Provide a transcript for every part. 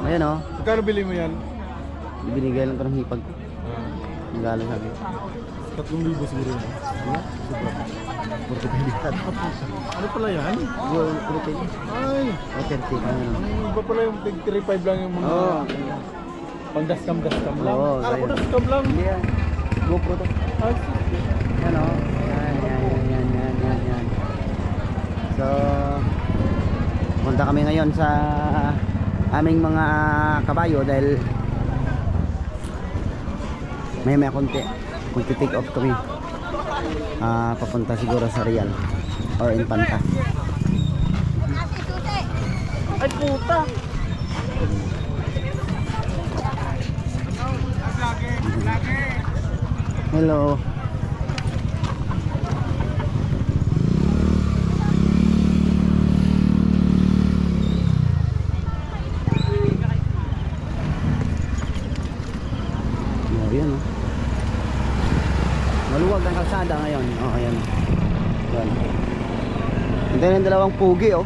Ayan o. Magkano bili mo yan? Binigay lang ko ng hipag. Magalo sabi. 3,000 siguro yun. Super. Ano pala yan? Yung protein. Ay! O 30. Ano? Iba pala yung 3,500 lang yung mga pang daskam-daskam lang. Oo, Kala ko ganyan. daskam lang. Hindi yan. GoPro to. Ay, Yan o. Yan. So, punta kami ngayon sa aming mga kabayo dahil may konti. Magti-take off kami. Papunta siguro sa Real or Infanta. ay puta! Hello. Ayan o. Maluwag ang kalsada ngayon. Ayan. Ayan. Ito yung dalawang pugi oh.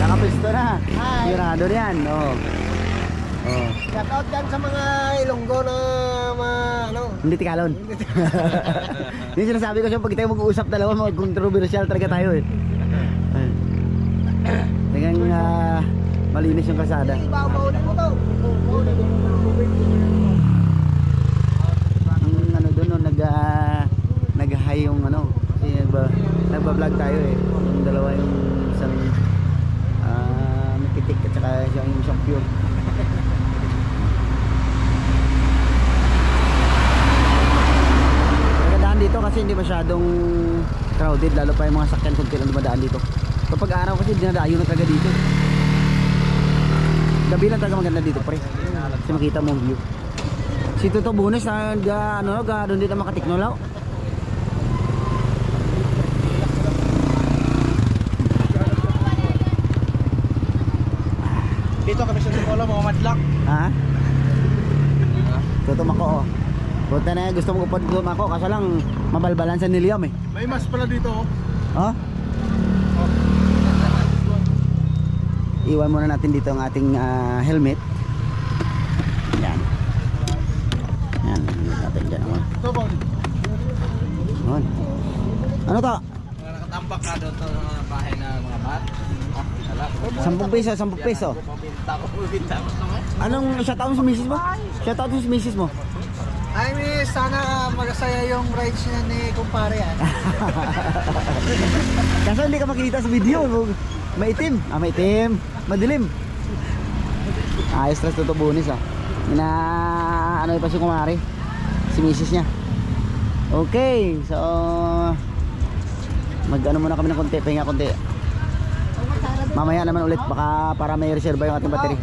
Nakapisto na. Hi. Sigurado na yan. Oh. Shout out dyan sa mga Ilonggo na ano. Hindi tikalon. Yung sinasabi ko siya pag tayo mag-uusap dalawa, mag-controversial talaga tayo eh. Tingnan malinis yung kalsada. Bawa-bawa mo to. Ang ano doon no, nag-high yung ano, kasi nagba-vlog tayo eh. Yung dalawa yung isang makitik at saka yung isang pure. Magandaan dito kasi hindi masyadong crowded, lalo pa yung mga sakyan kung kailan dumadaan dito. Kapag araw kasi dinadayo na talaga dito. Gabi lang talaga maganda dito pre. Kasi makita mo ang view. Si Toto Bunes doon dito makatiknolaw. Dito kami sa Sumolo, mga madlock. Ha? Toto Mako oh. Punta na gusto mo upad ko Mako kaso lang mabalbalan sa Niliam eh. May mas pala dito oh. Oh? Iwan muna natin dito ang ating helmet. Yan. Yan, natin dyan naman. Ito ba? Yun. Ano to? Nakatambak ka doon sa mga bahay na mga bat. 10 peso, 10 peso. Anong shoutout sa misis mo? Shoutout sa misis mo. Ay miss, sana magasaya yung rides niya ni kumpare yan. Kaso hindi ka makikita sa video. Maitim. Maitim. Madilim. Ayos stress Toto Bunis ah. Ano pa si kumari? Si misis niya. Okay, so mag-ano muna kami ng konti, pahinga konti. Mamaya naman ulit baka para may reserva yung ating battery.